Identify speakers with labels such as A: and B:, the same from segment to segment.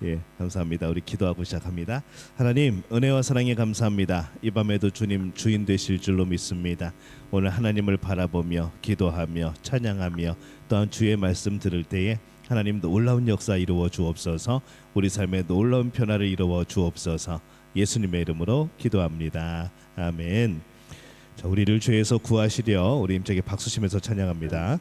A: 예, 감사합니다. 우리 기도하고 시작합니다. 하나님, 은혜와 사랑에 감사합니다. 이 밤에도 주님 주인 되실 줄로 믿습니다. 오늘 하나님을 바라보며 기도하며 찬양하며 또한 주의 말씀 들을 때에 하나님 놀라운 역사 이루어 주옵소서. 우리 삶에 놀라운 변화를 이루어 주옵소서. 예수님의 이름으로 기도합니다. 아멘. 자, 우리를 죄에서 구하시려 우리 힘차게 박수 치면서 찬양합니다.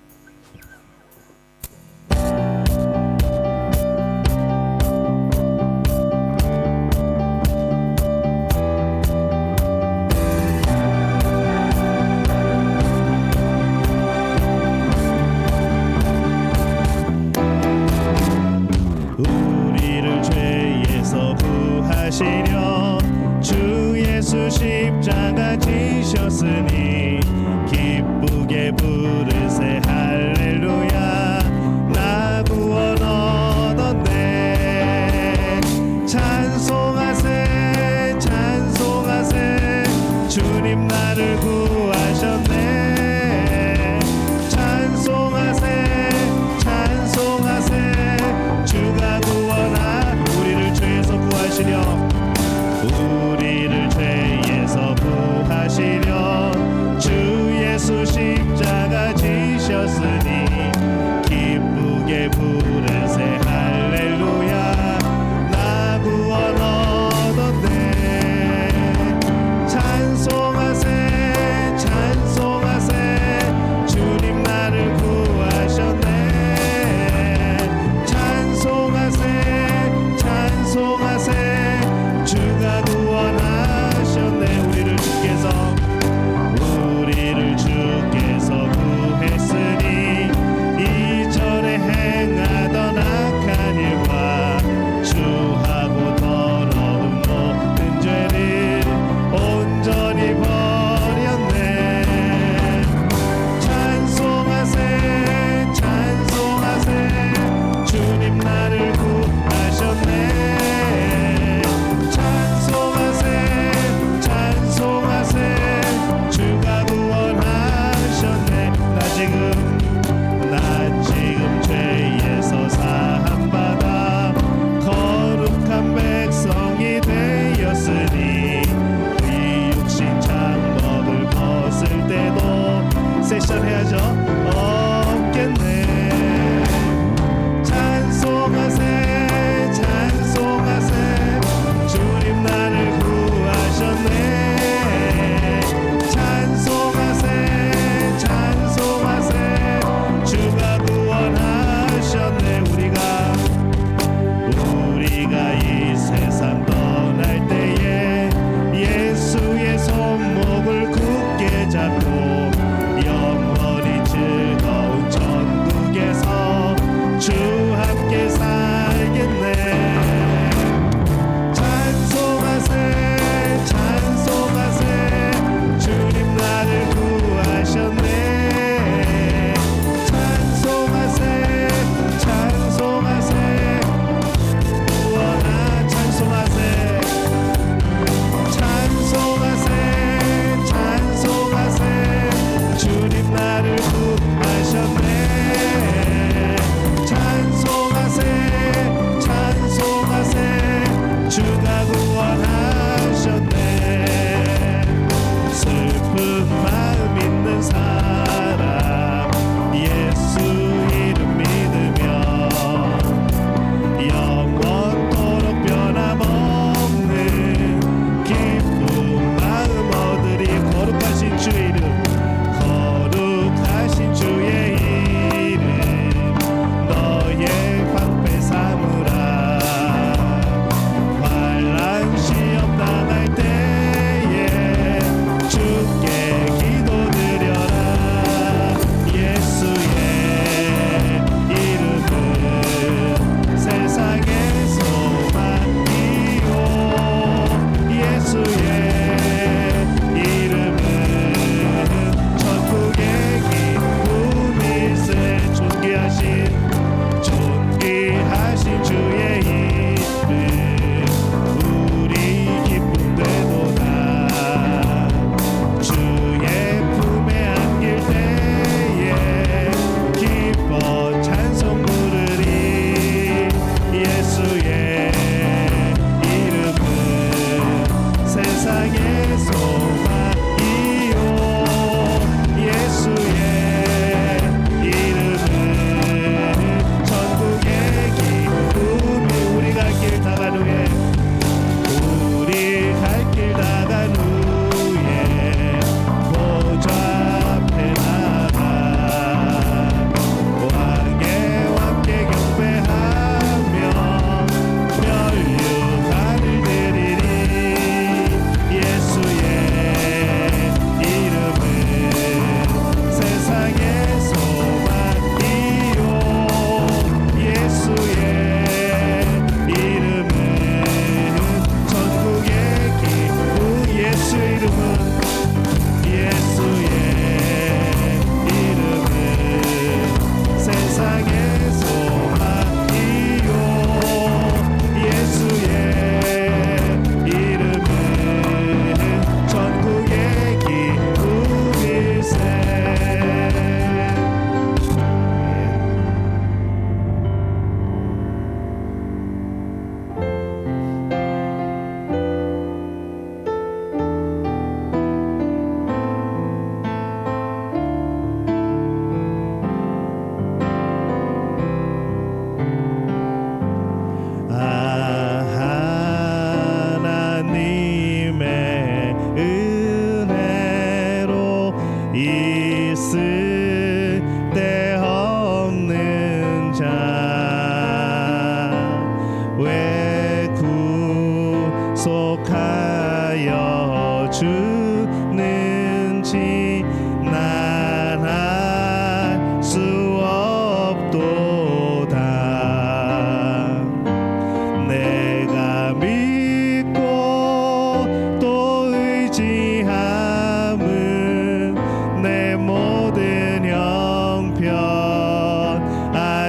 A: 우리를 죄에서 구하시려 주 예수 십자가 지셨으니 기쁘게 부르세 할렐루야. 나 구원 얻었네. 찬송하세 찬송하세 주님 나를 구하셨네. 찬송하세 찬송하세 주가 우리를 죄에서 구하시려 우리를 죄에서 구하시려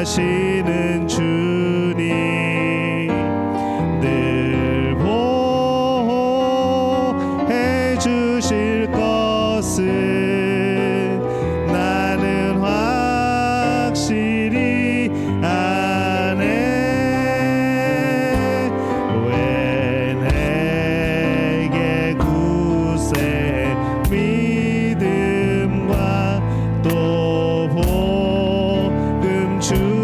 A: 하시는 주님 늘 보호해 주실 것을 나는 확실히 아네. 왜 내게 굳세 믿음과 또 복음 주셔서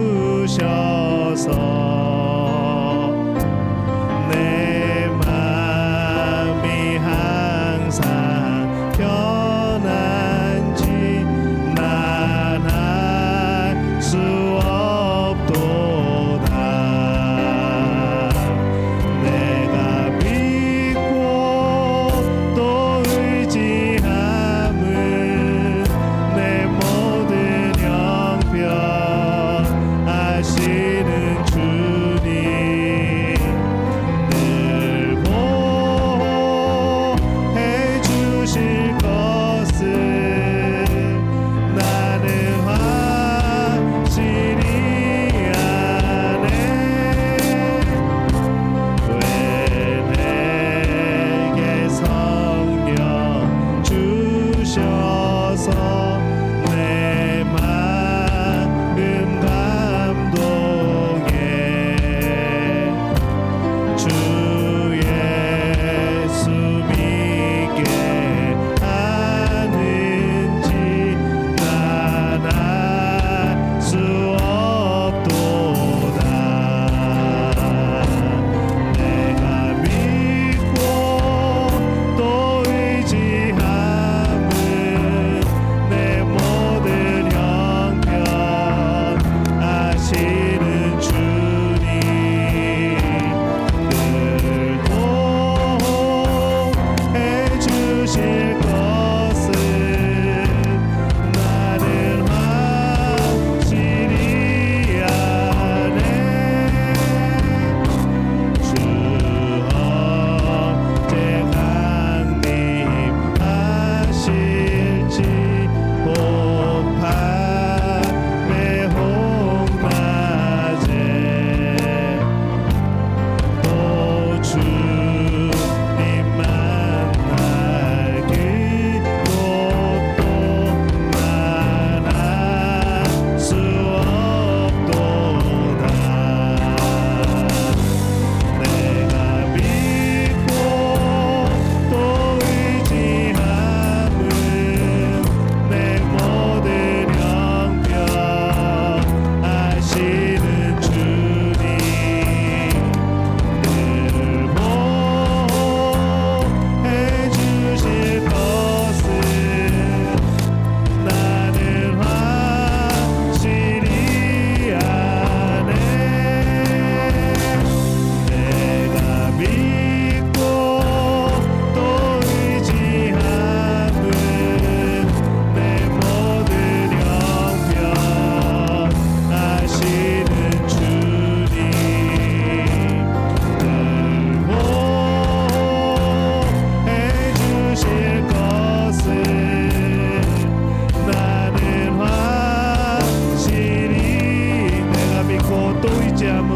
A: 내 맘이 항상 편한지 난 알 수 없도다. 내가 믿고 또 의지함은 내 모든 형편 아시는 주님 늘 보호해 주실 것을 나는 확실히 아네. 왜 내게 성령 주셔서 내 마음 감동해. 주 예수 믿게 하는지 난 알 수 없도다. 내가 믿고 또 의지함은 내 모든 형편 아시는 주님 늘 보호해 주실 것을 나는 확실히 아네. 주 언제 강림하실지 혹밤에 혹낮에 또 주님 만날 그곳도 난 알 수 없도다. 내가 믿고 또 의지함은 내 모든 형편 아시는 주님 늘 보호해 주실 것을 나는 확실히 아네. 내가 믿고 또 의지함은 내 모든 형편 아시는 주님 늘 보호해 주실 것을 나는 확실히 내가 믿고 또 의지함은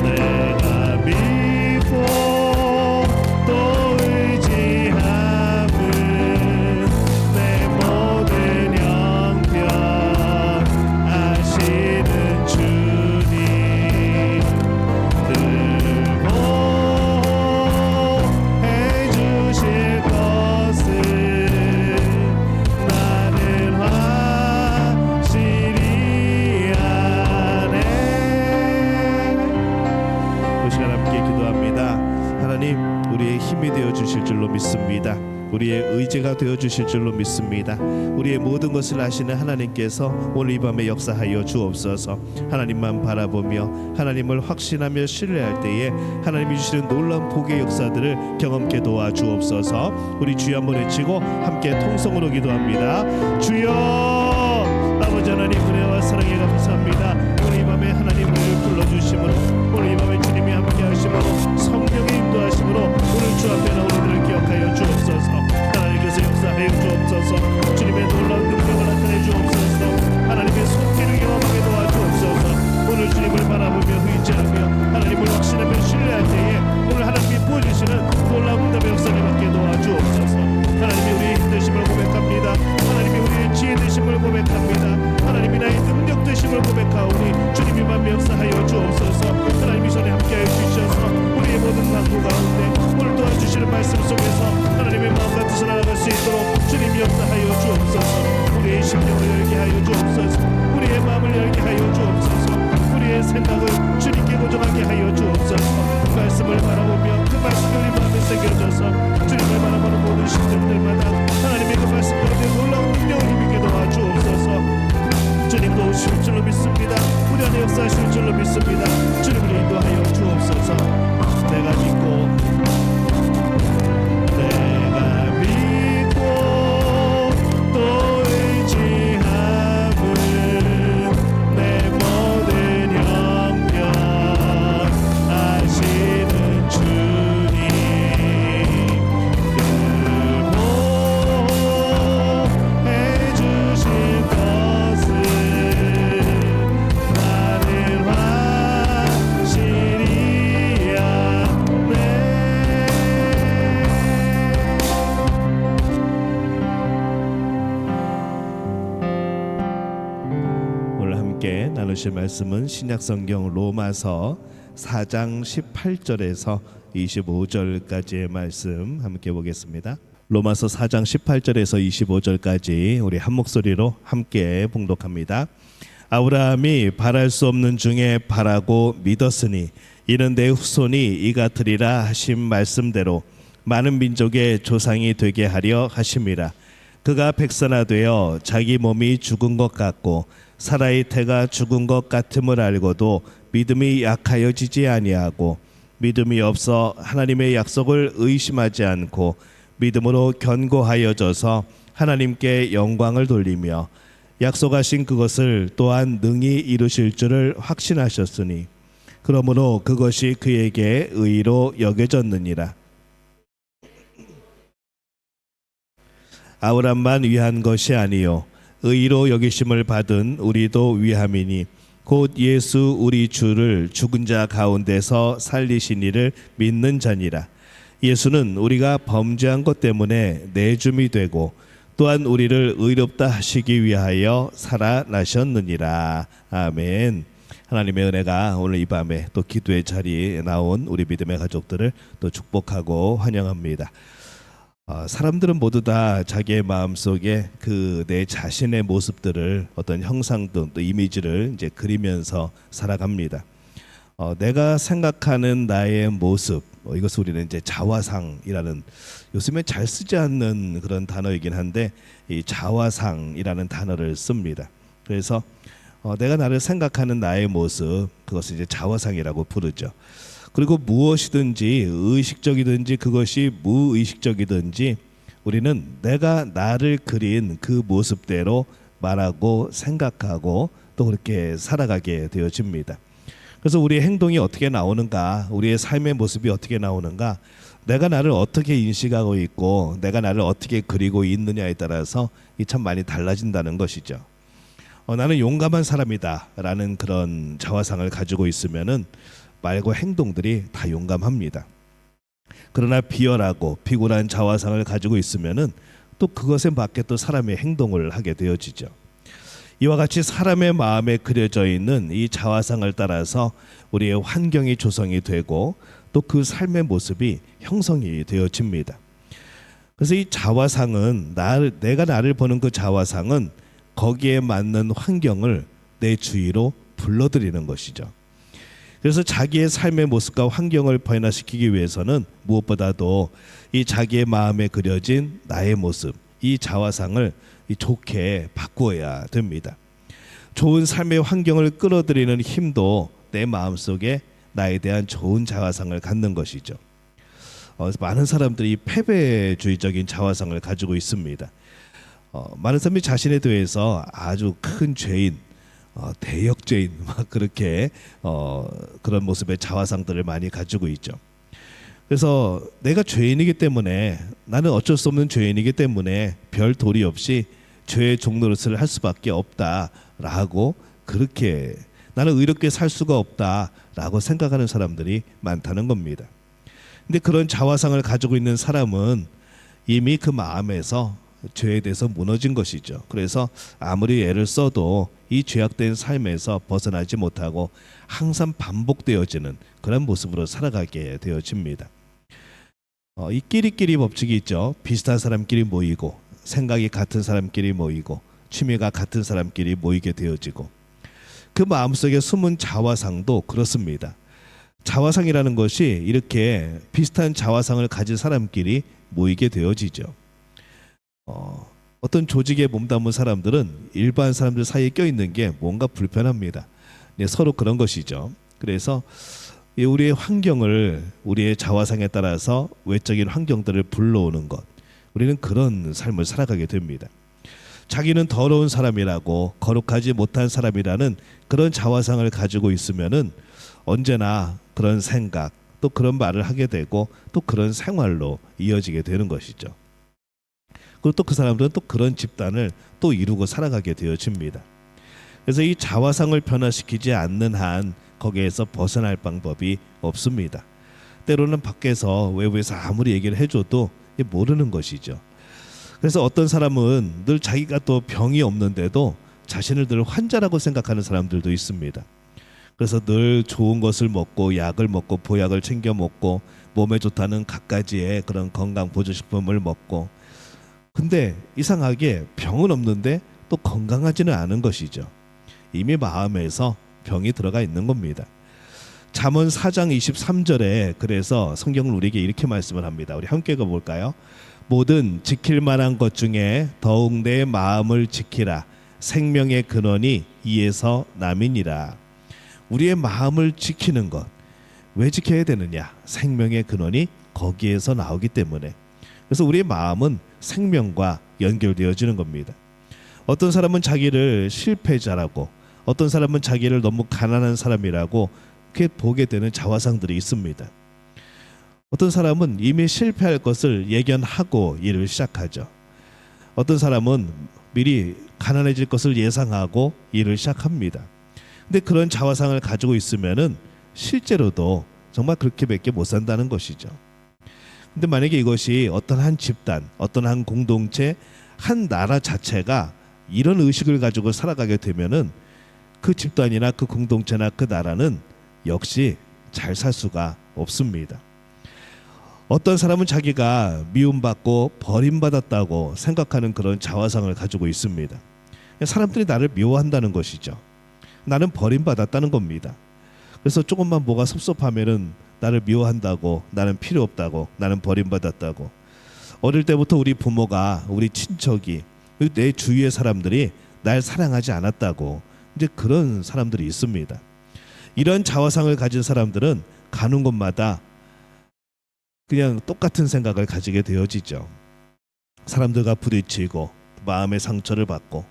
A: 내가 믿고 또 의지함은 내 모든 형편 아시는 주님 늘 보호해 주실 것을 나는 확실히 아네. 그 시간 함께 기도합니다. 하나님 우리의 힘이 되어 주실 줄로 믿습니다. 우리의 의지가 되어 주실 줄로 믿습니다. 우리의 모든 것을 아시는 하나님께서 오늘 이 밤에 역사하여 주옵소서. 하나님만 바라보며 하나님을 확신하며 신뢰할 때에 하나님이 주시는 놀라운 복의 역사들을 경험케 도와주옵소서. 우리 주여 한번 외치고 함께 통성으로 기도합니다. 주여 아버지 하나님 은혜와 사랑에 감사합니다. 오늘 이 밤에 하나님을 불러주심으로 오늘 이 밤에 주님이 함께 하심으로 성령의 인도하심으로 오늘 주 앞에 나온 우리들을 기억하여 주옵소서. 하나님께서 역사하여 주옵소서. 주님의 놀라운 능력을 나타내 주옵소서. 하나님의 손길을 경험하여 생각을 주님께 고정하게 하여 주옵소서. 그 말씀을 바라보며 그 말씀이 우리 마음에 새겨져서 주님을 바라보는 모든 시간들마다 하나님의 그 말씀 가운데 놀라운 능력을 힘있게 도와주옵소서. 주님 도우실 줄로 믿습니다. 우리 안에 역사하실 줄로 믿습니다. 주님을 인도하여 주옵소서. 내가 믿고 또 의지함은 내 모든 형편 아시는 주님 보호해 주실 것을 나는 확실히 아네. 오늘 함께 나누실 말씀은 신약성경 로마서 4장 18절에서 25절까지의 말씀 함께 보겠습니다. 로마서 4장 18절에서 25절까지 우리 한 목소리로 함께 봉독합니다. 아브라함이 바랄 수 없는 중에 바라고 믿었으니 이는 내 후손이 이같으리라 하신 말씀대로 많은 민족의 조상이 되게 하려 하심이라. 그가 백선화되어 자기 몸이 죽은 것 같고 사라의 태가 죽은 것 같음을 알고도 믿음이 약하여지지 아니하고 믿음이 없어 하나님의 약속을 의심하지 않고 믿음으로 견고하여져서 하나님께 영광을 돌리며 약속하신 그것을 또한 능히 이루실 줄을 확신하셨으니 그러므로 그것이 그에게 의로 여겨졌느니라. 아브람만 위한 것이 아니요 의로 여기심을 받은 우리도 위함이니 곧 예수 우리 주를 죽은 자 가운데서 살리신 이를 믿는 자니라. 예수는 우리가 범죄한 것 때문에 내줌이 되고 또한 우리를 의롭다 하시기 위하여 살아나셨느니라. 아멘. 하나님의 은혜가 오늘 이 밤에 또 기도의 자리에 나온 우리 믿음의 가족들을 또 축복하고 환영합니다. 사람들은 모두 다 자기의 마음속에 그 내 자신의 모습들을 어떤 형상들 또 이미지를 이제 그리면서 살아갑니다. 내가 생각하는 나의 모습, 이것을 우리는 이제 자화상이라는, 요즘에 잘 쓰지 않는 그런 단어이긴 한데 이 자화상이라는 단어를 씁니다. 그래서 내가 나를 생각하는 나의 모습, 그것을 이제 자화상이라고 부르죠. 그리고 무엇이든지 의식적이든지 그것이 무의식적이든지 우리는 내가 나를 그린 그 모습대로 말하고 생각하고 또 그렇게 살아가게 되어집니다. 그래서 우리의 행동이 어떻게 나오는가, 우리의 삶의 모습이 어떻게 나오는가, 내가 나를 어떻게 인식하고 있고 내가 나를 어떻게 그리고 있느냐에 따라서 이 참 많이 달라진다는 것이죠. 나는 용감한 사람이다 라는 그런 자화상을 가지고 있으면은 말과 행동들이 다 용감합니다. 그러나 비열하고 비굴한 자화상을 가지고 있으면은 또 그것에 맞게 또 사람의 행동을 하게 되어지죠. 이와 같이 사람의 마음에 그려져 있는 이 자화상을 따라서 우리의 환경이 조성이 되고 또 그 삶의 모습이 형성이 되어집니다. 그래서 이 자화상은 내가 나를 보는 그 자화상은 거기에 맞는 환경을 내 주위로 불러들이는 것이죠. 그래서 자기의 삶의 모습과 환경을 변화시키기 위해서는 무엇보다도 이 자기의 마음에 그려진 나의 모습, 이 자화상을 좋게 바꾸어야 됩니다. 좋은 삶의 환경을 끌어들이는 힘도 내 마음속에 나에 대한 좋은 자화상을 갖는 것이죠. 많은 사람들이 패배주의적인 자화상을 가지고 있습니다. 많은 사람이 자신에 대해서 아주 큰 죄인, 대역죄인 막 그렇게 그런 모습의 자화상들을 많이 가지고 있죠. 그래서 내가 죄인이기 때문에, 나는 어쩔 수 없는 죄인이기 때문에 별 도리 없이 죄의 종노릇을 할 수밖에 없다라고, 그렇게 나는 의롭게 살 수가 없다라고 생각하는 사람들이 많다는 겁니다. 근데 그런 자화상을 가지고 있는 사람은 이미 그 마음에서 죄에 대해서 무너진 것이죠. 그래서 아무리 애를 써도 이 죄악된 삶에서 벗어나지 못하고 항상 반복되어지는 그런 모습으로 살아가게 되어집니다. 이 끼리끼리 법칙이 있죠. 비슷한 사람끼리 모이고 생각이 같은 사람끼리 모이고 취미가 같은 사람끼리 모이게 되어지고, 그 마음속에 숨은 자화상도 그렇습니다. 자화상이라는 것이 이렇게 비슷한 자화상을 가진 사람끼리 모이게 되어지죠. 어떤 조직에 몸담은 사람들은 일반 사람들 사이에 껴있는 게 뭔가 불편합니다. 네, 서로 그런 것이죠. 그래서 우리의 환경을, 우리의 자화상에 따라서 외적인 환경들을 불러오는 것, 우리는 그런 삶을 살아가게 됩니다. 자기는 더러운 사람이라고, 거룩하지 못한 사람이라는 그런 자화상을 가지고 있으면은 언제나 그런 생각, 또 그런 말을 하게 되고, 또 그런 생활로 이어지게 되는 것이죠. 그리고 또 그 사람들은 또 그런 집단을 또 이루고 살아가게 되어집니다. 그래서 이 자화상을 변화시키지 않는 한 거기에서 벗어날 방법이 없습니다. 때로는 밖에서, 외부에서 아무리 얘기를 해줘도 모르는 것이죠. 그래서 어떤 사람은 늘 자기가 또 병이 없는데도 자신을 늘 환자라고 생각하는 사람들도 있습니다. 그래서 늘 좋은 것을 먹고, 약을 먹고, 보약을 챙겨 먹고, 몸에 좋다는 갖가지의 그런 건강 보조식품을 먹고, 근데 이상하게 병은 없는데 또 건강하지는 않은 것이죠. 이미 마음에서 병이 들어가 있는 겁니다. 잠언 4장 23절에 그래서 성경은 우리에게 이렇게 말씀을 합니다. 우리 함께 읽어볼까요? 모든 지킬 만한 것 중에 더욱 내 마음을 지키라. 생명의 근원이 이에서 남이니라. 우리의 마음을 지키는 것, 왜 지켜야 되느냐? 생명의 근원이 거기에서 나오기 때문에. 그래서 우리의 마음은 생명과 연결되어지는 겁니다. 어떤 사람은 자기를 실패자라고, 어떤 사람은 자기를 너무 가난한 사람이라고 그렇게 보게 되는 자화상들이 있습니다. 어떤 사람은 이미 실패할 것을 예견하고 일을 시작하죠. 어떤 사람은 미리 가난해질 것을 예상하고 일을 시작합니다. 근데 그런 자화상을 가지고 있으면은 실제로도 정말 그렇게밖에 못 산다는 것이죠. 근데 만약에 이것이 어떤 한 집단, 어떤 한 공동체, 한 나라 자체가 이런 의식을 가지고 살아가게 되면은 그 집단이나 그 공동체나 그 나라는 역시 잘 살 수가 없습니다. 어떤 사람은 자기가 미움받고 버림받았다고 생각하는 그런 자화상을 가지고 있습니다. 사람들이 나를 미워한다는 것이죠. 나는 버림받았다는 겁니다. 그래서 조금만 뭐가 섭섭하면은 나를 미워한다고, 나는 필요 없다고, 나는 버림받았다고. 어릴 때부터 우리 부모가, 우리 친척이, 내 주위의 사람들이 날 사랑하지 않았다고, 이제 그런 사람들이 있습니다. 이런 자화상을 가진 사람들은 가는 곳마다 그냥 똑같은 생각을 가지게 되어지죠. 사람들과 부딪히고, 마음의 상처를 받고,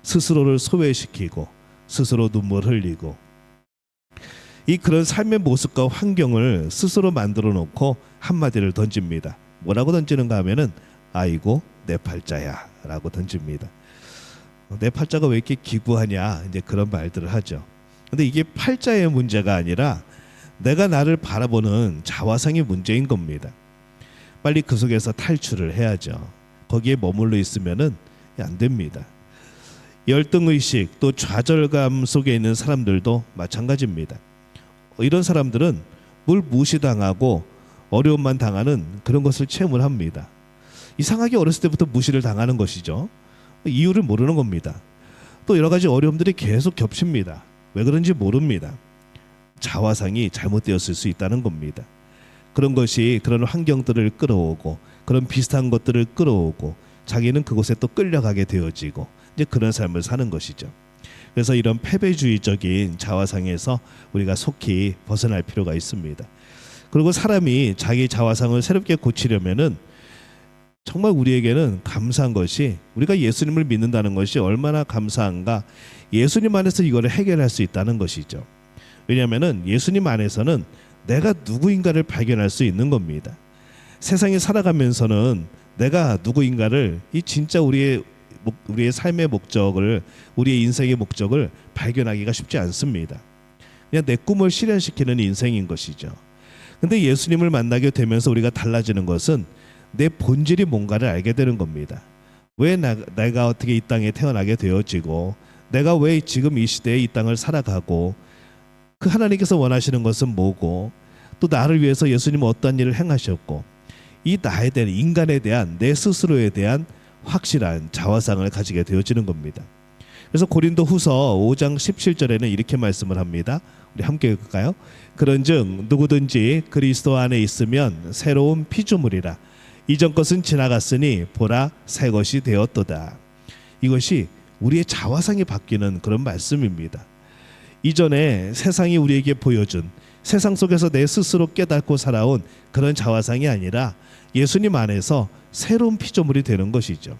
A: 스스로를 소외시키고, 스스로 눈물 흘리고, 그런 삶의 모습과 환경을 스스로 만들어 놓고 한마디를 던집니다. 뭐라고 던지는가 하면은 아이고 내 팔자야 라고 던집니다. 내 팔자가 왜 이렇게 기구하냐, 이제 그런 말들을 하죠. 근데 이게 팔자의 문제가 아니라 내가 나를 바라보는 자화상의 문제인 겁니다. 빨리 그 속에서 탈출을 해야죠. 거기에 머물러 있으면은 안 됩니다. 열등의식, 또 좌절감 속에 있는 사람들도 마찬가지입니다. 이런 사람들은 뭘 무시당하고 어려움만 당하는 그런 것을 체험을 합니다. 이상하게 어렸을 때부터 무시를 당하는 것이죠. 이유를 모르는 겁니다. 또 여러 가지 어려움들이 계속 겹칩니다. 왜 그런지 모릅니다. 자화상이 잘못되었을 수 있다는 겁니다. 그런 것이 그런 환경들을 끌어오고, 그런 비슷한 것들을 끌어오고, 자기는 그곳에 또 끌려가게 되어지고, 이제 그런 삶을 사는 것이죠. 그래서 이런 패배주의적인 자화상에서 우리가 속히 벗어날 필요가 있습니다. 그리고 사람이 자기 자화상을 새롭게 고치려면은 정말 우리에게는 감사한 것이, 우리가 예수님을 믿는다는 것이 얼마나 감사한가, 예수님 안에서 이거를 해결할 수 있다는 것이죠. 왜냐하면은 예수님 안에서는 내가 누구인가를 발견할 수 있는 겁니다. 세상에 살아가면서는 내가 누구인가를, 이 진짜 우리의 삶의 목적을, 우리의 인생의 목적을 발견하기가 쉽지 않습니다. 그냥 내 꿈을 실현시키는 인생인 것이죠. 근데 예수님을 만나게 되면서 우리가 달라지는 것은 내 본질이 뭔가를 알게 되는 겁니다. 왜 내가 어떻게 이 땅에 태어나게 되어지고, 내가 왜 지금 이 시대에 이 땅을 살아가고, 그 하나님께서 원하시는 것은 뭐고, 또 나를 위해서 예수님은 어떤 일을 행하셨고, 이 나에 대한, 인간에 대한, 내 스스로에 대한 확실한 자화상을 가지게 되어지는 겁니다. 그래서 고린도후서 5장 17절에는 이렇게 말씀을 합니다. 우리 함께 읽을까요? 그런즉 누구든지 그리스도 안에 있으면 새로운 피조물이라. 이전 것은 지나갔으니 보라 새 것이 되었도다. 이것이 우리의 자화상이 바뀌는 그런 말씀입니다. 이전에 세상이 우리에게 보여준 세상 속에서 내 스스로 깨닫고 살아온 그런 자화상이 아니라 예수님 안에서 새로운 피조물이 되는 것이죠.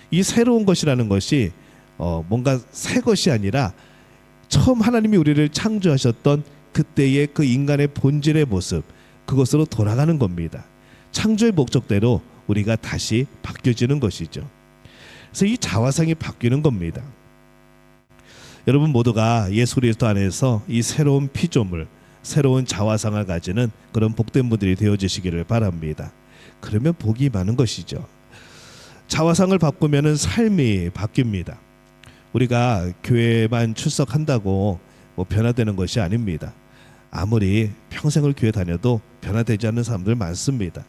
A: 이 새로운 것이라는 것이 뭔가 새 것이 아니라 처음 하나님이 우리를 창조하셨던 그때의 그 인간의 본질의 모습, 그것으로 돌아가는 겁니다. 창조의 목적대로 우리가 다시 바뀌어지는 것이죠. 그래서 이 자화상이 바뀌는 겁니다. 여러분 모두가 예수 그리스도 안에서 이 새로운 피조물, 새로운 자화상을 가지는 그런 복된 분들이 되어주시기를 바랍니다. 그러면 복이 많은 것이죠. 자화상을 바꾸면 삶이 바뀝니다. 우리가 교회만 출석한다고 변화되는 것이 아닙니다. 아무리 평생을 교회 다녀도 변화되지 않는 사람들 많습니다.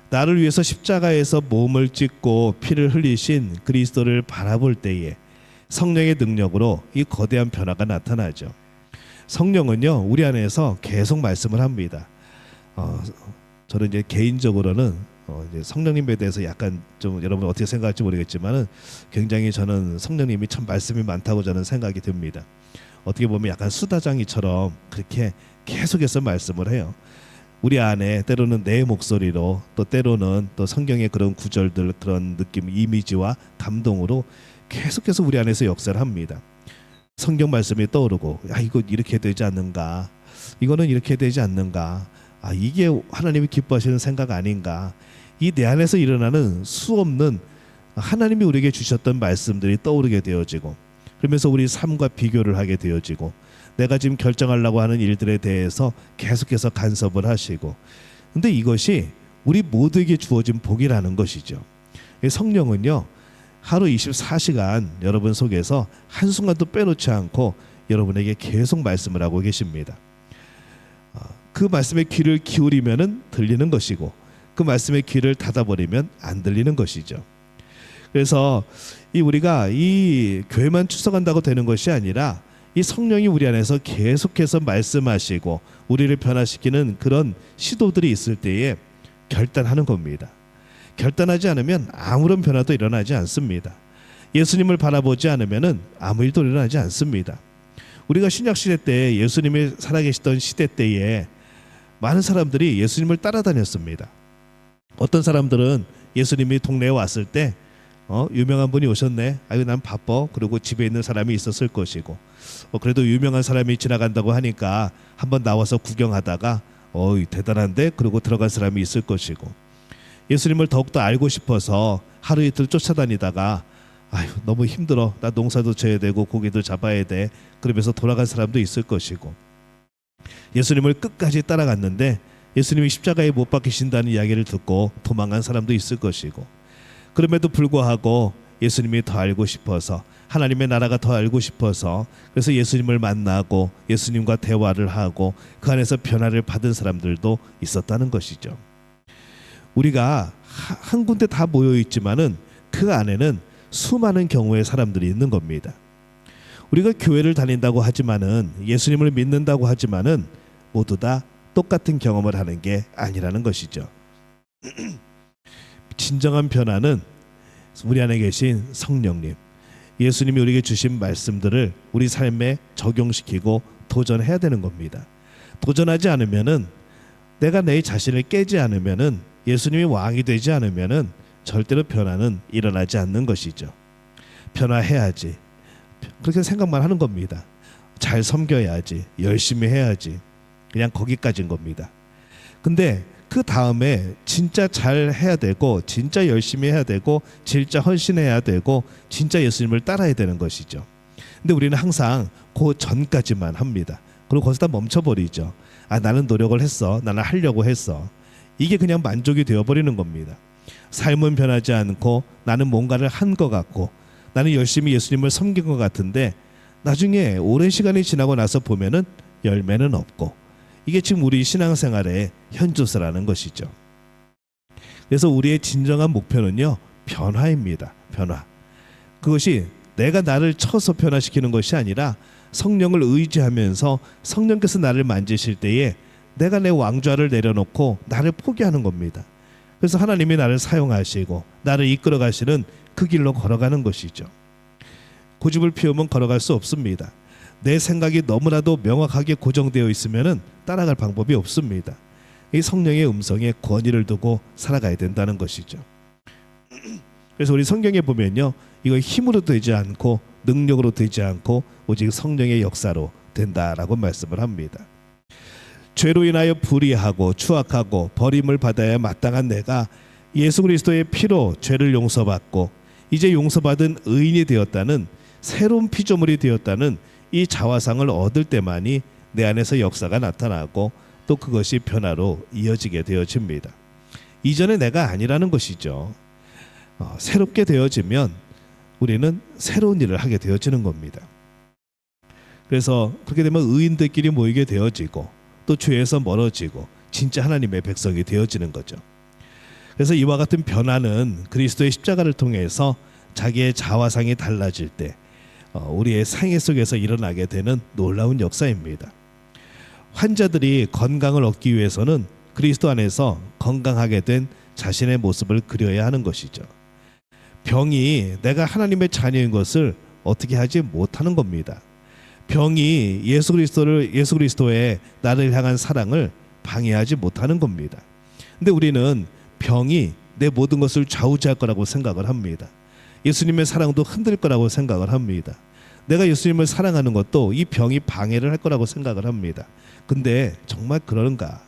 A: 나를 위해서 십자가에서 몸을 찢고 피를 흘리신 그리스도를 바라볼 때에 성령의 능력으로 이 거대한 변화가 나타나죠. 성령은요 우리 안에서 계속 말씀을 합니다. 저는 이제 개인적으로는 이제 성령님에 대해서 약간 좀 여러분 어떻게 생각할지 모르겠지만은 굉장히 저는 성령님이 참 말씀이 많다고 저는 생각이 듭니다. 어떻게 보면 약간 수다장이처럼 그렇게 계속해서 말씀을 해요. 우리 안에 때로는 내 목소리로 또 때로는 또 성경의 그런 구절들 그런 느낌 이미지와 감동으로 계속해서 우리 안에서 역사를 합니다. 성경 말씀이 떠오르고 이거 이렇게 되지 않는가, 이거는 이렇게 되지 않는가, 이게 하나님이 기뻐하시는 생각 아닌가, 이 내 안에서 일어나는 수없는 하나님이 우리에게 주셨던 말씀들이 떠오르게 되어지고 그러면서 우리 삶과 비교를 하게 되어지고 내가 지금 결정하려고 하는 일들에 대해서 계속해서 간섭을 하시고, 근데 이것이 우리 모두에게 주어진 복이라는 것이죠. 성령은요 하루 24시간 여러분 속에서 한순간도 빼놓지 않고 여러분에게 계속 말씀을 하고 계십니다. 그 말씀에 귀를 기울이면 들리는 것이고 그 말씀에 귀를 닫아버리면 안 들리는 것이죠. 그래서 우리가 이 교회만 출석한다고 되는 것이 아니라 이 성령이 우리 안에서 계속해서 말씀하시고 우리를 변화시키는 그런 시도들이 있을 때에 결단하는 겁니다. 결단하지 않으면 아무런 변화도 일어나지 않습니다. 예수님을 바라보지 않으면 아무 일도 일어나지 않습니다. 우리가 신약시대 때 예수님이 살아계시던 시대 때에 많은 사람들이 예수님을 따라다녔습니다. 어떤 사람들은 예수님이 동네에 왔을 때 유명한 분이 오셨네, 아유 난 바빠, 그리고 집에 있는 사람이 있었을 것이고 그래도 유명한 사람이 지나간다고 하니까 한번 나와서 구경하다가 대단한데 그러고 들어간 사람이 있을 것이고, 예수님을 더욱더 알고 싶어서 하루 이틀 쫓아다니다가 아유 너무 힘들어, 나 농사도 져야 되고 고기도 잡아야 돼, 그러면서 돌아간 사람도 있을 것이고, 예수님을 끝까지 따라갔는데 예수님이 십자가에 못 박히신다는 이야기를 듣고 도망간 사람도 있을 것이고, 그럼에도 불구하고 예수님이 더 알고 싶어서 하나님의 나라가 더 알고 싶어서 그래서 예수님을 만나고 예수님과 대화를 하고 그 안에서 변화를 받은 사람들도 있었다는 것이죠. 우리가 한 군데 다 모여 있지만은 그 안에는 수많은 경우의 사람들이 있는 겁니다. 우리가 교회를 다닌다고 하지만은 예수님을 믿는다고 하지만은 모두 다 똑같은 경험을 하는 게 아니라는 것이죠. 진정한 변화는 우리 안에 계신 성령님, 예수님이 우리에게 주신 말씀들을 우리 삶에 적용시키고 도전해야 되는 겁니다. 도전하지 않으면은, 내가 내 자신을 깨지 않으면은, 예수님이 왕이 되지 않으면은 절대로 변화는 일어나지 않는 것이죠. 변화해야지, 그렇게 생각만 하는 겁니다. 잘 섬겨야지, 열심히 해야지, 그냥 거기까지인 겁니다. 근데 그 다음에 진짜 잘 해야 되고 진짜 열심히 해야 되고 진짜 헌신해야 되고 진짜 예수님을 따라야 되는 것이죠. 근데 우리는 항상 그 전까지만 합니다. 그리고 거기서 다 멈춰버리죠. 나는 노력을 했어, 나는 하려고 했어. 이게 그냥 만족이 되어버리는 겁니다. 삶은 변하지 않고 나는 뭔가를 한 것 같고 나는 열심히 예수님을 섬긴 것 같은데 나중에 오랜 시간이 지나고 나서 보면은 열매는 없고, 이게 지금 우리 신앙생활의 현주소라는 것이죠. 그래서 우리의 진정한 목표는요 변화입니다. 변화. 그것이 내가 나를 쳐서 변화시키는 것이 아니라 성령을 의지하면서 성령께서 나를 만지실 때에 내가 내 왕좌를 내려놓고 나를 포기하는 겁니다. 그래서 하나님이 나를 사용하시고 나를 이끌어 가시는 그 길로 걸어가는 것이죠. 고집을 피우면 걸어갈 수 없습니다. 내 생각이 너무나도 명확하게 고정되어 있으면 따라갈 방법이 없습니다. 이 성령의 음성에 권위를 두고 살아가야 된다는 것이죠. 그래서 우리 성경에 보면요, 이거 힘으로 되지 않고 능력으로 되지 않고 오직 성령의 역사로 된다라고 말씀을 합니다. 죄로 인하여 불의하고 추악하고 버림을 받아야 마땅한 내가 예수 그리스도의 피로 죄를 용서받고 이제 용서받은 의인이 되었다는 새로운 피조물이 되었다는 이 자화상을 얻을 때만이 내 안에서 역사가 나타나고 또 그것이 변화로 이어지게 되어집니다. 이전에 내가 아니라는 것이죠. 새롭게 되어지면 우리는 새로운 일을 하게 되어지는 겁니다. 그래서 그렇게 되면 의인들끼리 모이게 되어지고 또 죄에서 멀어지고 진짜 하나님의 백성이 되어지는 거죠. 그래서 이와 같은 변화는 그리스도의 십자가를 통해서 자기의 자화상이 달라질 때 우리의 생애 속에서 일어나게 되는 놀라운 역사입니다. 환자들이 건강을 얻기 위해서는 그리스도 안에서 건강하게 된 자신의 모습을 그려야 하는 것이죠. 병이 내가 하나님의 자녀인 것을 어떻게 하지 못하는 겁니다. 병이 예수 그리스도의 나를 향한 사랑을 방해하지 못하는 겁니다. 근데 우리는 병이 내 모든 것을 좌우지할 거라고 생각을 합니다. 예수님의 사랑도 흔들 거라고 생각을 합니다. 내가 예수님을 사랑하는 것도 이 병이 방해를 할 거라고 생각을 합니다. 근데 정말 그런가?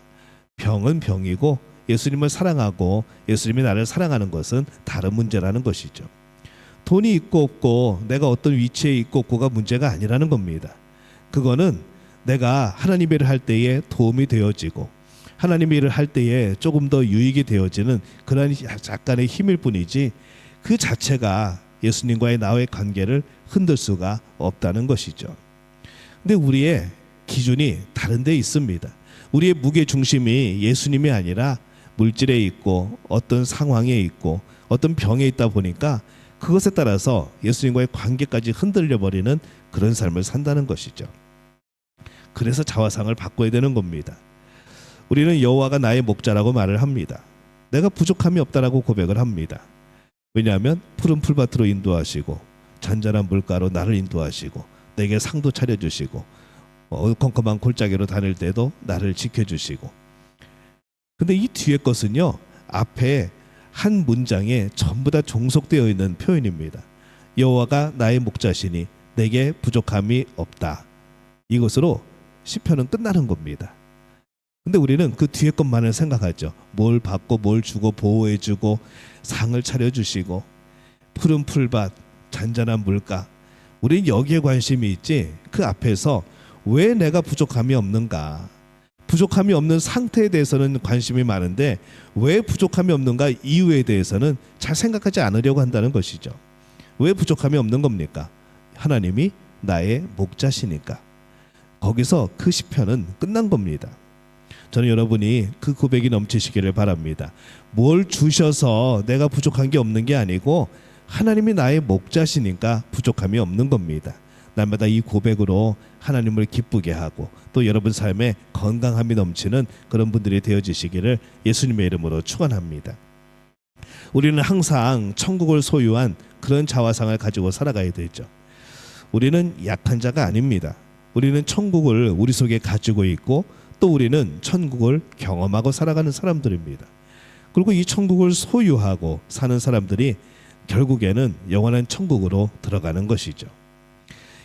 A: 병은 병이고 예수님을 사랑하고 예수님이 나를 사랑하는 것은 다른 문제라는 것이죠. 돈이 있고 없고 내가 어떤 위치에 있고 없고가 문제가 아니라는 겁니다. 그거는 내가 하나님의 일을 할 때에 도움이 되어지고 하나님의 일을 할 때에 조금 더 유익이 되어지는 그런 약간의 힘일 뿐이지 그 자체가 예수님과의 나의 관계를 흔들 수가 없다는 것이죠. 근데 우리의 기준이 다른 데 있습니다. 우리의 무게 중심이 예수님이 아니라 물질에 있고 어떤 상황에 있고 어떤 병에 있다 보니까 그것에 따라서 예수님과의 관계까지 흔들려 버리는 그런 삶을 산다는 것이죠. 그래서 자화상을 바꿔야 되는 겁니다. 우리는 여호와가 나의 목자라고 말을 합니다. 내가 부족함이 없다라고 고백을 합니다. 왜냐하면 푸른 풀밭으로 인도하시고 잔잔한 물가로 나를 인도하시고 내게 상도 차려주시고 컴컴한 골짜기로 다닐 때도 나를 지켜주시고. 근데 이 뒤에 것은요, 앞에 한 문장에 전부 다 종속되어 있는 표현입니다. 여호와가 나의 목자시니 내게 부족함이 없다. 이것으로 시편은 끝나는 겁니다. 근데 우리는 그 뒤에 것만을 생각하죠. 뭘 받고 뭘 주고 보호해주고 상을 차려주시고 푸른 풀밭, 잔잔한 물가. 우리는 여기에 관심이 있지 그 앞에서 왜 내가 부족함이 없는가. 부족함이 없는 상태에 대해서는 관심이 많은데 왜 부족함이 없는가 이유에 대해서는 잘 생각하지 않으려고 한다는 것이죠. 왜 부족함이 없는 겁니까? 하나님이 나의 목자시니까. 거기서 그 시편은 끝난 겁니다. 저는 여러분이 그 고백이 넘치시기를 바랍니다. 뭘 주셔서 내가 부족한 게 없는 게 아니고 하나님이 나의 목자시니까 부족함이 없는 겁니다. 날마다 이 고백으로 하나님을 기쁘게 하고 또 여러분 삶에 건강함이 넘치는 그런 분들이 되어지시기를 예수님의 이름으로 축원합니다. 우리는 항상 천국을 소유한 그런 자화상을 가지고 살아가야 되죠. 우리는 약한 자가 아닙니다. 우리는 천국을 우리 속에 가지고 있고 또 우리는 천국을 경험하고 살아가는 사람들입니다. 그리고 이 천국을 소유하고 사는 사람들이 결국에는 영원한 천국으로 들어가는 것이죠.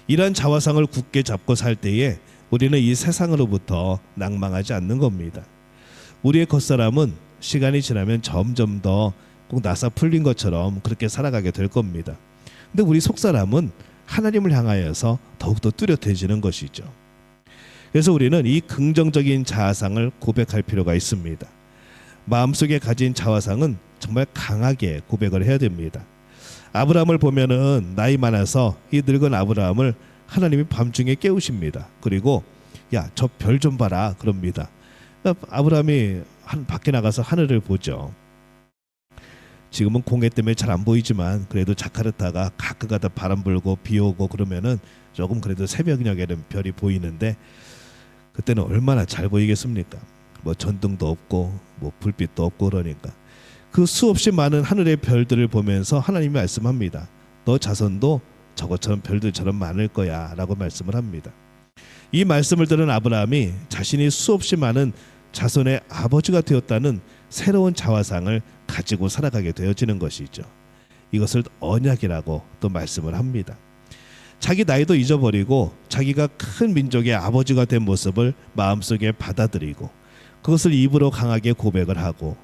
A: 이러한 자화상을 굳게 잡고 살 때에 우리는 이 세상으로부터 낭망하지 않는 겁니다. 우리의 겉사람은 시간이 지나면 점점 더 꼭 나사 풀린 것처럼 그렇게 살아가게 될 겁니다. 근데 우리 속사람은 하나님을 향하여서 더욱더 뚜렷해지는 것이죠. 그래서 우리는 이 긍정적인 자아상을 고백할 필요가 있습니다. 마음속에 가진 자아상은 정말 강하게 고백을 해야 됩니다. 아브라함을 보면은 나이 많아서 이 늙은 아브라함을 하나님이 밤중에 깨우십니다. 그리고 야, 저 별 좀 봐라 그럽니다. 그러니까 아브라함이 밖에 나가서 하늘을 보죠. 지금은 공해 때문에 잘 안 보이지만 그래도 자카르타가 가끔가다 바람 불고 비 오고 그러면은 조금 그래도 새벽녘에는 별이 보이는데 그때는 얼마나 잘 보이겠습니까? 뭐 전등도 없고 뭐 불빛도 없고 그러니까 그 수없이 많은 하늘의 별들을 보면서 하나님이 말씀합니다. 너 자손도 저것처럼 별들처럼 많을 거야 라고 말씀을 합니다. 이 말씀을 들은 아브라함이 자신이 수없이 많은 자손의 아버지가 되었다는 새로운 자화상을 가지고 살아가게 되어지는 것이죠. 이것을 언약이라고 또 말씀을 합니다. 자기 나이도 잊어버리고 자기가 큰 민족의 아버지가 된 모습을 마음속에 받아들이고 그것을 입으로 강하게 고백을 하고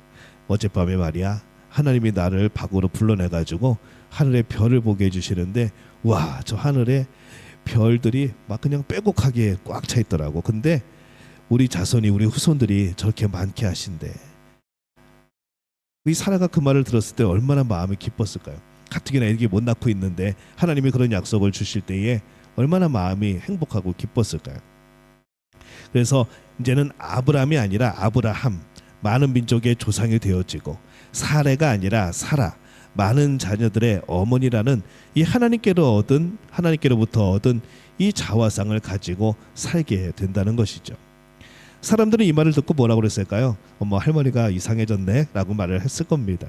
A: 어젯밤에 말이야 하나님이 나를 밖으로 불러내가지고 하늘의 별을 보게 해주시는데 와, 저 하늘에 별들이 막 그냥 빼곡하게 꽉 차 있더라고. 근데 우리 자손이 우리 후손들이 저렇게 많게 하신대. 이 사라가 그 말을 들었을 때 얼마나 마음이 기뻤을까요? 가뜩이나 애기 못 낳고 있는데 하나님이 그런 약속을 주실 때에 얼마나 마음이 행복하고 기뻤을까요? 그래서 이제는 아브람이 아니라 아브라함, 많은 민족의 조상이 되어지고 사레가 아니라 사라, 많은 자녀들의 어머니라는 이 하나님께로부터 얻은 이 자화상을 가지고 살게 된다는 것이죠. 사람들은 이 말을 듣고 뭐라고 그랬을까요? 어머, 할머니가 이상해졌네 라고 말을 했을 겁니다.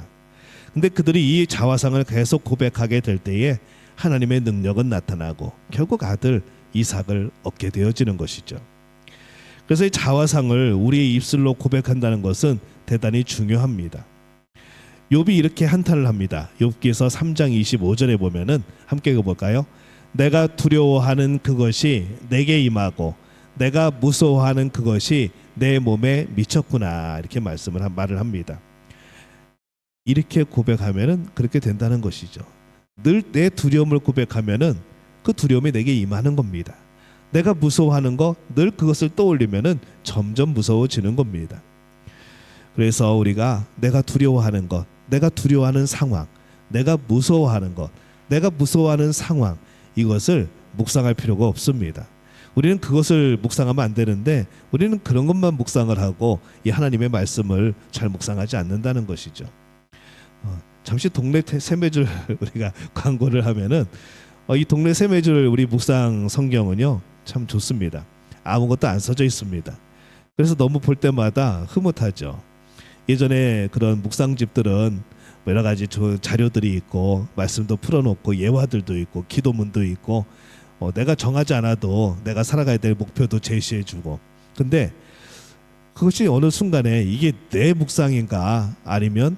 A: 근데 그들이 이 자화상을 계속 고백하게 될 때에 하나님의 능력은 나타나고 결국 아들 이삭을 얻게 되어지는 것이죠. 그래서 이 자화상을 우리의 입술로 고백한다는 것은 대단히 중요합니다. 욥이 이렇게 한탄을 합니다. 욥기서 3장 25절에 보면은 함께 읽어볼까요? 내가 두려워하는 그것이 내게 임하고 내가 무서워하는 그것이 내 몸에 미쳤구나 이렇게 말을 합니다. 이렇게 고백하면은 그렇게 된다는 것이죠. 늘 내 두려움을 고백하면은 그 두려움이 내게 임하는 겁니다. 내가 무서워하는 거 늘 그것을 떠올리면은 점점 무서워지는 겁니다. 그래서 우리가 내가 두려워하는 것, 내가 두려워하는 상황, 내가 무서워하는 것, 내가 무서워하는 상황 이것을 묵상할 필요가 없습니다. 우리는 그것을 묵상하면 안 되는데 우리는 그런 것만 묵상을 하고 이 하나님의 말씀을 잘 묵상하지 않는다는 것이죠. 잠시 동네 세매줄 우리가 광고를 하면은 이 동네 세매줄 우리 묵상 성경은요 참 좋습니다. 아무것도 안 써져 있습니다. 그래서 너무 볼 때마다 흐뭇하죠. 예전에 그런 묵상집들은 여러 가지 자료들이 있고 말씀도 풀어놓고 예화들도 있고 기도문도 있고 내가 정하지 않아도 내가 살아가야 될 목표도 제시해주고 근데 그것이 어느 순간에 이게 내 묵상인가 아니면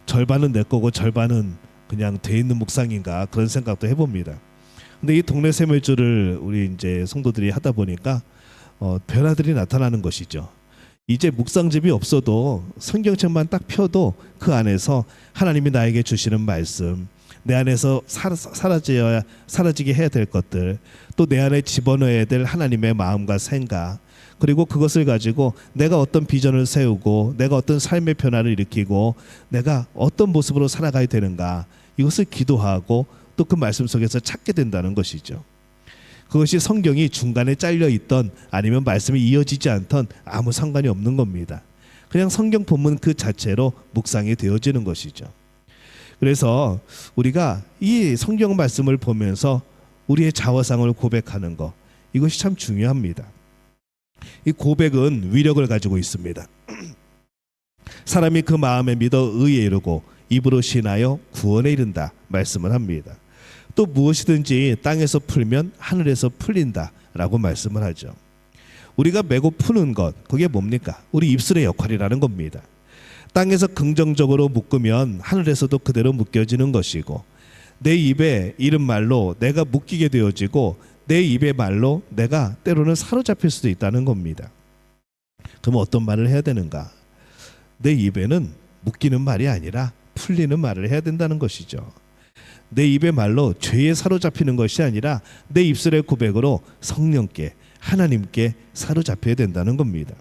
A: 절반은 내 거고 절반은 그냥 돼 있는 묵상인가 그런 생각도 해봅니다. 근데 이 동네 세밀주를 우리 이제 성도들이 하다 보니까 변화들이 나타나는 것이죠. 이제 묵상집이 없어도 성경책만 딱 펴도 그 안에서 하나님이 나에게 주시는 말씀, 내 안에서 사라지게 해야 될 것들, 또 내 안에 집어넣어야 될 하나님의 마음과 생각, 그리고 그것을 가지고 내가 어떤 비전을 세우고 내가 어떤 삶의 변화를 일으키고 내가 어떤 모습으로 살아가야 되는가 이것을 기도하고 또 그 말씀 속에서 찾게 된다는 것이죠. 그것이 성경이 중간에 잘려 있던 아니면 말씀이 이어지지 않던 아무 상관이 없는 겁니다. 그냥 성경 본문 그 자체로 묵상이 되어지는 것이죠. 그래서 우리가 이 성경 말씀을 보면서 우리의 자화상을 고백하는 것 이것이 참 중요합니다. 이 고백은 위력을 가지고 있습니다. 사람이 그 마음에 믿어 의에 이르고 입으로 신하여 구원에 이른다 말씀을 합니다. 또 무엇이든지 땅에서 풀면 하늘에서 풀린다라고 말씀을 하죠. 우리가 메고 푸는 것 그게 뭡니까? 우리 입술의 역할이라는 겁니다. 땅에서 긍정적으로 묶으면 하늘에서도 그대로 묶여지는 것이고 내 입에 이른 말로 내가 묶이게 되어지고 내 입의 말로 내가 때로는 사로잡힐 수도 있다는 겁니다. 그럼 어떤 말을 해야 되는가? 내 입에는 묶이는 말이 아니라 풀리는 말을 해야 된다는 것이죠. 내 입의 말로 죄에 사로잡히는 것이 아니라 내 입술의 고백으로 성령께 하나님께 사로잡혀야 된다는 겁니다.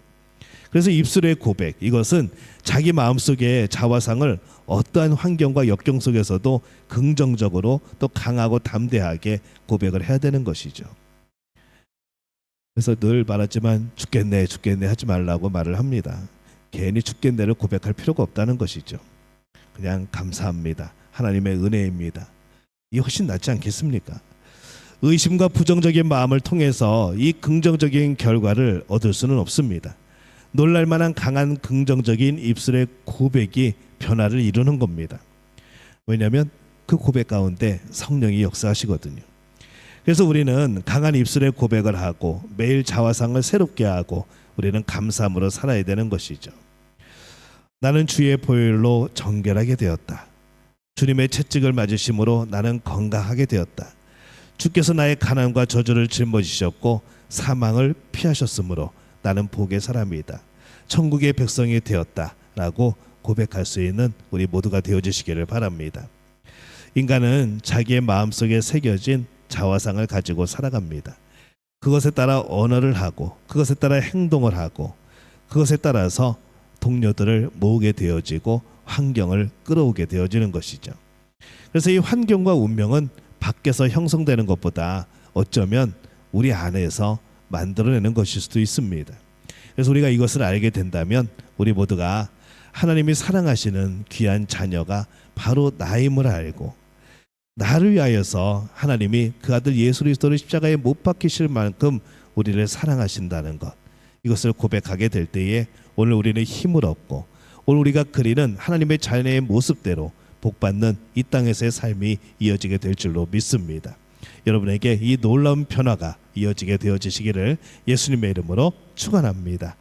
A: 그래서 입술의 고백 이것은 자기 마음속의 자화상을 어떠한 환경과 역경 속에서도 긍정적으로 또 강하고 담대하게 고백을 해야 되는 것이죠. 그래서 늘 말하지만 죽겠네 하지 말라고 말을 합니다. 괜히 죽겠네를 고백할 필요가 없다는 것이죠. 그냥 감사합니다. 하나님의 은혜입니다. 이 훨씬 낫지 않겠습니까? 의심과 부정적인 마음을 통해서 이 긍정적인 결과를 얻을 수는 없습니다. 놀랄만한 강한 긍정적인 입술의 고백이 변화를 이루는 겁니다. 왜냐하면 그 고백 가운데 성령이 역사하시거든요. 그래서 우리는 강한 입술의 고백을 하고 매일 자화상을 새롭게 하고 우리는 감사함으로 살아야 되는 것이죠. 나는 주의 보혈로 정결하게 되었다. 주님의 채찍을 맞으심으로 나는 건강하게 되었다. 주께서 나의 가난과 저주를 짊어지셨고 사망을 피하셨으므로 나는 복의 사람이다. 천국의 백성이 되었다 라고 고백할 수 있는 우리 모두가 되어주시기를 바랍니다. 인간은 자기의 마음속에 새겨진 자화상을 가지고 살아갑니다. 그것에 따라 언어를 하고 그것에 따라 행동을 하고 그것에 따라서 동료들을 모으게 되어지고 환경을 끌어오게 되어지는 것이죠. 그래서 이 환경과 운명은 밖에서 형성되는 것보다 어쩌면 우리 안에서 만들어내는 것일 수도 있습니다. 그래서 우리가 이것을 알게 된다면 우리 모두가 하나님이 사랑하시는 귀한 자녀가 바로 나임을 알고 나를 위하여서 하나님이 그 아들 예수 그리스도를 십자가에 못 박히실 만큼 우리를 사랑하신다는 것, 이것을 고백하게 될 때에 오늘 우리는 힘을 얻고 오늘 우리가 그리는 하나님의 자녀의 모습대로 복받는 이 땅에서의 삶이 이어지게 될 줄로 믿습니다. 여러분에게 이 놀라운 변화가 이어지게 되어지시기를 예수님의 이름으로 축원합니다.